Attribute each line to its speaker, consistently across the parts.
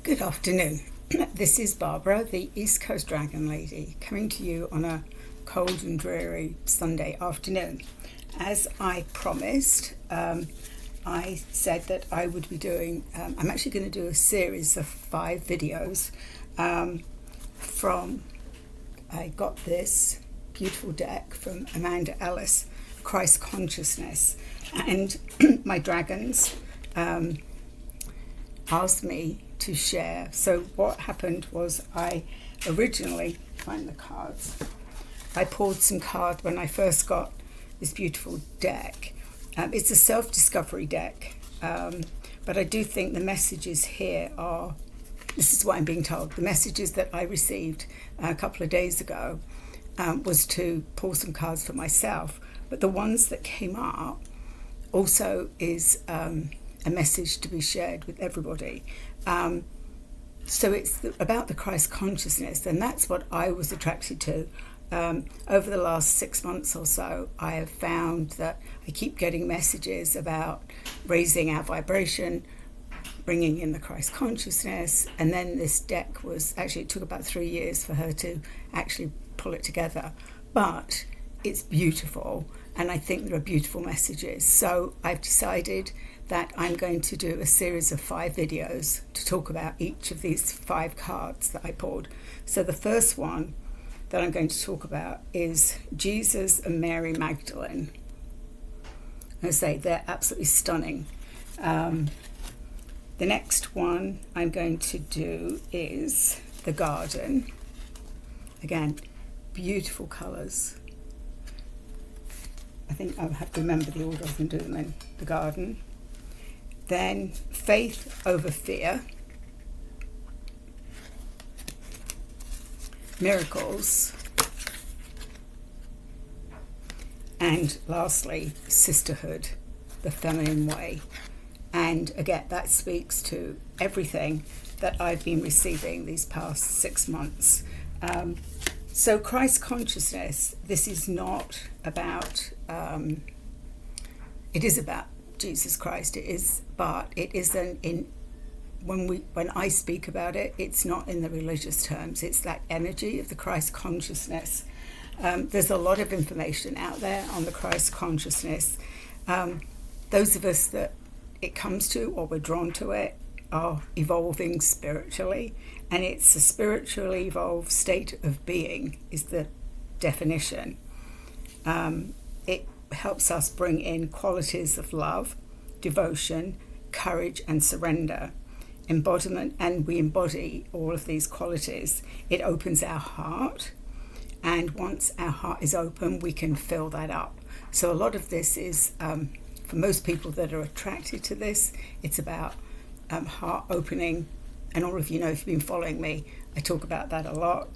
Speaker 1: Good afternoon. This is Barbara, the East Coast Dragon Lady, coming to you on a cold and dreary Sunday afternoon. As I promised, I said that I would be doing, I'm actually going to do a series of 5 videos I got this beautiful deck from Amanda Ellis, Christ Consciousness, and my dragons asked me to share. So what happened was I originally, find the cards, I pulled some cards when I first got this beautiful deck. It's a self-discovery deck, but I do think the messages here are, this is what I'm being told, the messages that I received a couple of days ago was to pull some cards for myself, but the ones that came up also is a message to be shared with everybody. So it's about the Christ consciousness, and that's what I was attracted to. Over the last 6 months or so, I have found that I keep getting messages about raising our vibration, bringing in the Christ consciousness, and then this deck was, actually it took about 3 years for her to actually pull it together, but it's beautiful, and I think there are beautiful messages. So I've decided that I'm going to do a series of 5 videos to talk about each of these 5 cards that I pulled. So the first one that I'm going to talk about is Jesus and Mary Magdalene. I say they're absolutely stunning. The next one I'm going to do is the garden. Again, beautiful colours. I think I'll have to remember the order I can do them in. The garden. Then faith over fear. Miracles. And lastly, sisterhood, the feminine way. And again, that speaks to everything that I've been receiving these past 6 months. So Christ consciousness, this is not about, it is about Jesus Christ, it is, but it isn't when I speak about it, it's not in the religious terms. It's that energy of the Christ consciousness. There's a lot of information out there on the Christ consciousness. Those of us that it comes to, or we're drawn to it, are evolving spiritually, and it's a spiritually evolved state of being is the definition. It helps us bring in qualities of love, devotion, courage and surrender, embodiment, and we embody all of these qualities. It opens our heart, and once our heart is open, we can fill that up. So a lot of this is, for most people that are attracted to this, it's about heart opening, and all of you know, if you've been following me, I talk about that a lot.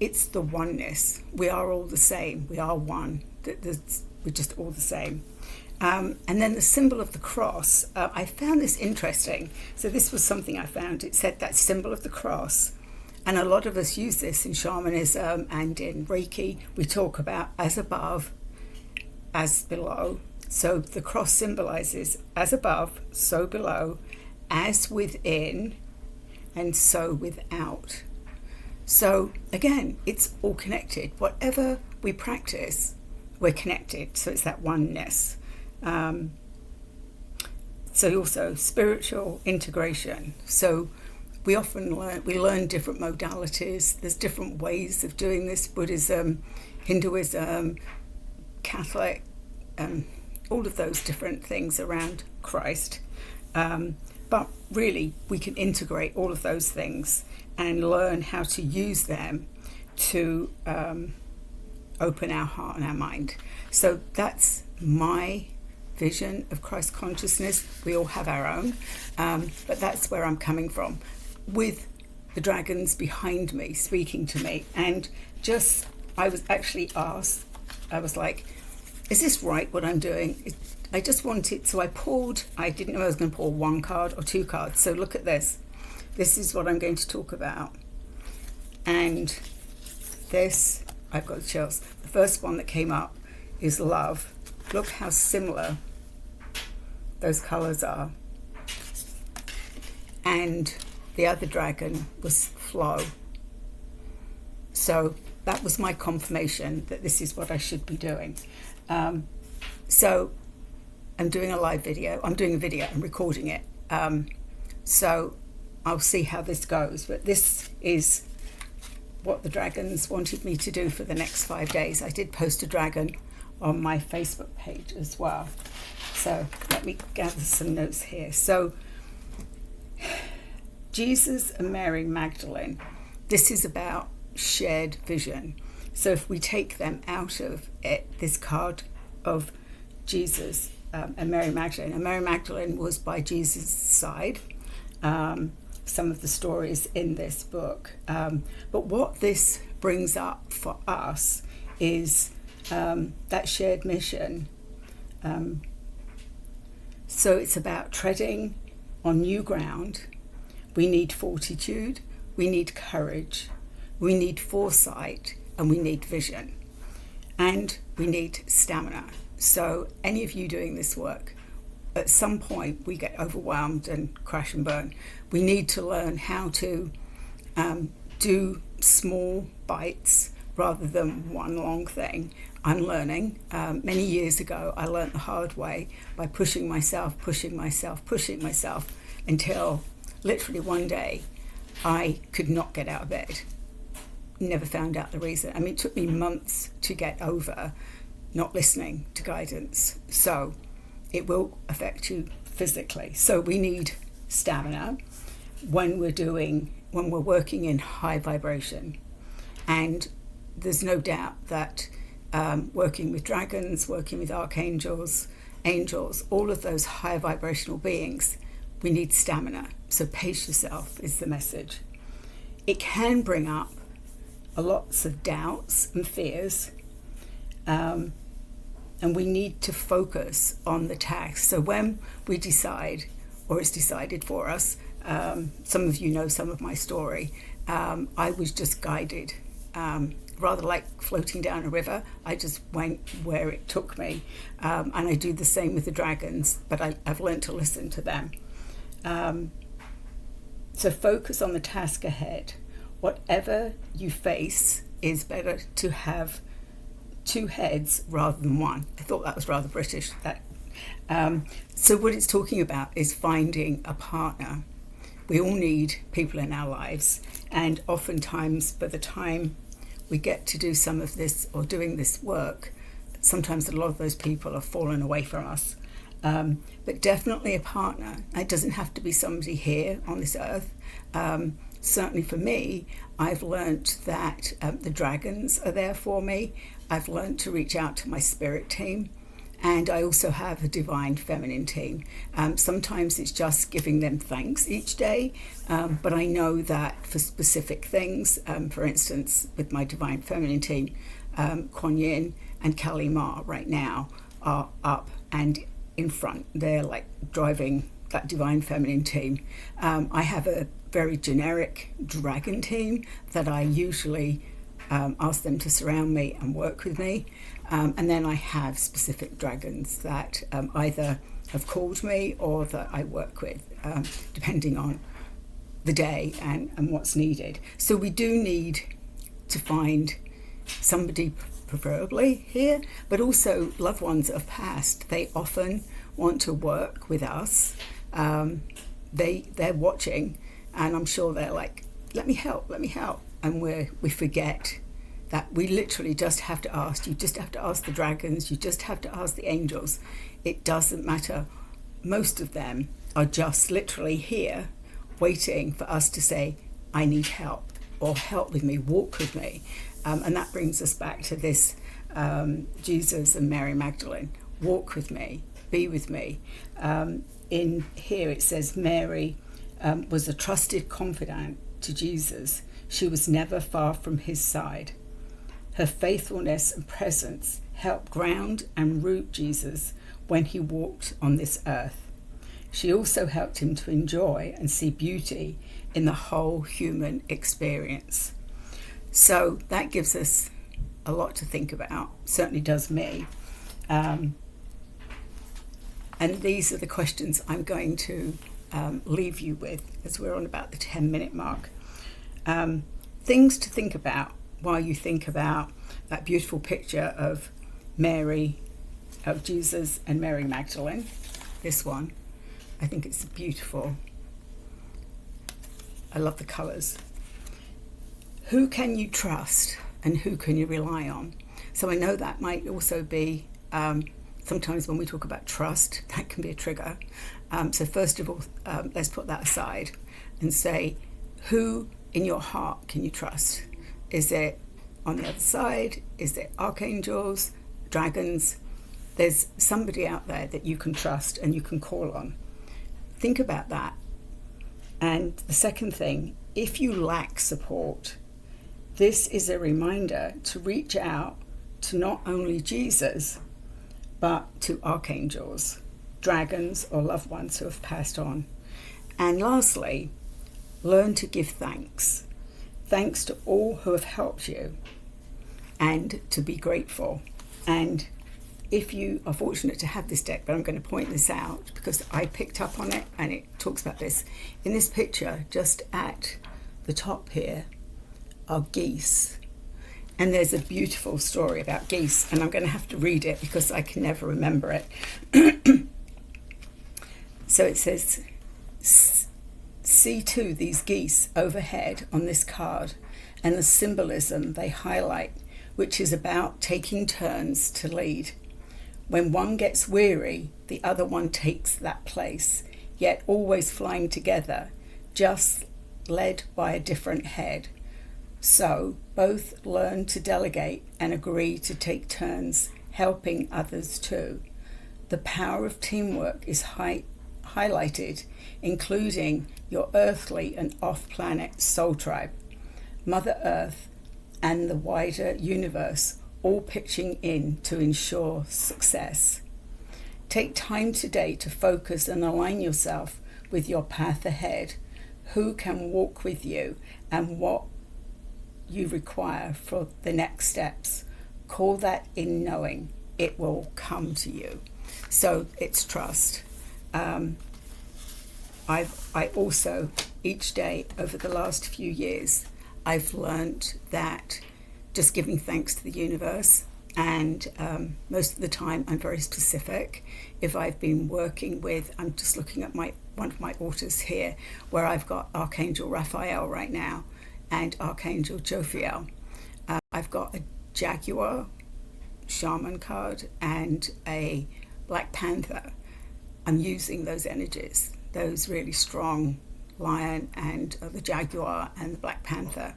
Speaker 1: It's the oneness. We are all the same. We are one. We're just all the same. And then the symbol of the cross, I found this interesting. So this was something I found. It said that symbol of the cross, and a lot of us use this in shamanism and in Reiki. We talk about as above, as below. So the cross symbolizes as above, so below, as within, and so without. So again, it's all connected. Whatever we practice, we're connected. So it's that oneness. So also spiritual integration. So we often learn different modalities. There's different ways of doing this. Buddhism, Hinduism, Catholic, all of those different things around Christ. But really, we can integrate all of those things and learn how to use them to open our heart and our mind. So that's my vision of Christ consciousness. We all have our own, but that's where I'm coming from, with the dragons behind me speaking to me. And just, I was actually asked, I was like, is this right what I'm doing? I just wanted, so I didn't know I was going to pull 1 card or 2 cards. So look at this. This is what I'm going to talk about. And this, I've got chills. The first one that came up is love. Look how similar those colours are. And the other dragon was flow. So that was my confirmation that this is what I should be doing. So I'm doing a live video. I'm doing a video. I'm recording it. So I'll see how this goes. But this is what the dragons wanted me to do for the next 5 days. I did post a dragon on my Facebook page as well. So let me gather some notes here. So Jesus and Mary Magdalene, this is about shared vision. So if we take them out of it, this card of Jesus and Mary Magdalene was by Jesus' side. Some of the stories in this book. But what this brings up for us is that shared mission. So it's about treading on new ground. We need fortitude, we need courage, we need foresight, and we need vision. And we need stamina. So any of you doing this work, at some point we get overwhelmed and crash and burn. We need to learn how to do small bites rather than one long thing. I'm learning. Many years ago, I learned the hard way by pushing myself until literally one day I could not get out of bed. Never found out the reason. I mean, it took me months to get over not listening to guidance. So it will affect you physically. So we need stamina when we're working in high vibration. And there's no doubt that working with dragons, working with archangels, angels, all of those high vibrational beings, we need stamina. So pace yourself is the message. It can bring up lots of doubts and fears. And we need to focus on the task. So when we decide, or it's decided for us, some of you know some of my story, I was just guided, rather like floating down a river. I just went where it took me. And I do the same with the dragons, but I've learned to listen to them. So focus on the task ahead. Whatever you face is better to have two heads rather than one. I thought that was rather British. So what it's talking about is finding a partner. We all need people in our lives, and oftentimes by the time we get to do some of this or doing this work, sometimes a lot of those people have fallen away from us. But definitely a partner. It doesn't have to be somebody here on this earth. Certainly for me, I've learnt that the dragons are there for me. I've learnt to reach out to my spirit team, and I also have a divine feminine team. Sometimes it's just giving them thanks each day, but I know that for specific things, for instance, with my divine feminine team, Kuan Yin and Kali Ma right now are up and in front. They're like driving that divine feminine team. I have a very generic dragon team that I usually ask them to surround me and work with me. And then I have specific dragons that either have called me or that I work with, depending on the day and what's needed. So we do need to find somebody preferably here, but also loved ones that have passed. They often want to work with us. They're watching, and I'm sure they're like, let me help. And we forget that we literally just have to ask. You just have to ask the dragons. You just have to ask the angels. It doesn't matter. Most of them are just literally here waiting for us to say, I need help, or help with me, walk with me. And that brings us back to this Jesus and Mary Magdalene. Walk with me, be with me. In here it says Mary was a trusted confidant to Jesus. She was never far from his side. Her faithfulness and presence helped ground and root Jesus when he walked on this earth. She also helped him to enjoy and see beauty in the whole human experience. So that gives us a lot to think about, certainly does me. And these are the questions I'm going to leave you with, as we're on about the 10-minute mark. Things to think about while you think about that beautiful picture of Mary, of Jesus and Mary Magdalene. This one, I think it's beautiful. I love the colours. Who can you trust and who can you rely on? So I know that might also be, sometimes when we talk about trust, that can be a trigger. So first of all, let's put that aside and say, who in your heart can you trust? Is it on the other side? Is it archangels, dragons? There's somebody out there that you can trust and you can call on. Think about that. And the second thing, if you lack support, this is a reminder to reach out to not only Jesus, but to archangels, dragons, or loved ones who have passed on. And lastly, learn to give thanks. Thanks to all who have helped you, and to be grateful. And if you are fortunate to have this deck, but I'm going to point this out because I picked up on it and it talks about this. In this picture, just at the top here, are geese. And there's a beautiful story about geese, and I'm going to have to read it because I can never remember it. So it says, see too these geese overhead on this card and the symbolism they highlight, which is about taking turns to lead. When one gets weary, the other one takes that place, yet always flying together, just led by a different head. So both learn to delegate and agree to take turns, helping others too. The power of teamwork is highlighted, including your earthly and off-planet soul tribe, Mother Earth, and the wider universe, all pitching in to ensure success. Take time today to focus and align yourself with your path ahead, who can walk with you, and what you require for the next steps. Call that in knowing it will come to you. So it's trust. I also, each day over the last few years, I've learned that just giving thanks to the universe, and most of the time I'm very specific. If I've been working with, I'm just looking at one of my altars here, where I've got Archangel Raphael right now and Archangel Jophiel. I've got a Jaguar Shaman card and a Black Panther. I'm using those energies, those really strong lion and the Jaguar and the Black Panther.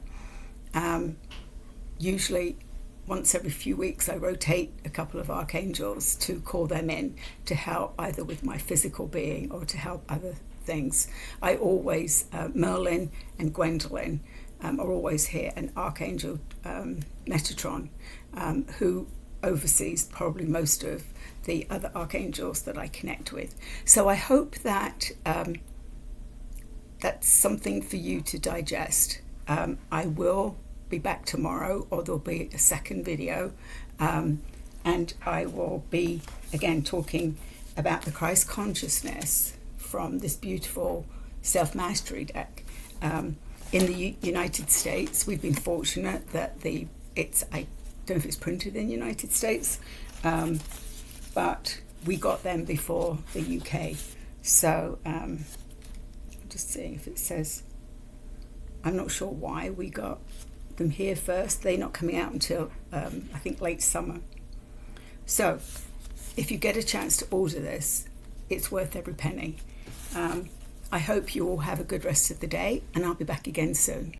Speaker 1: Usually once every few weeks I rotate a couple of archangels to call them in to help either with my physical being or to help other things. I always, Merlin and Gwendolyn are always here, and Archangel Metatron, who oversees probably most of the other archangels that I connect with. So I hope that that's something for you to digest. I will be back tomorrow, or there'll be a second video, and I will be again talking about the Christ Consciousness from this beautiful self-mastery deck. In the United States, we've been fortunate that I don't know if it's printed in the United States, but we got them before the UK. So I'm just seeing if it says, I'm not sure why we got them here first. They're not coming out until I think late summer. So if you get a chance to order this, it's worth every penny. I hope you all have a good rest of the day, and I'll be back again soon.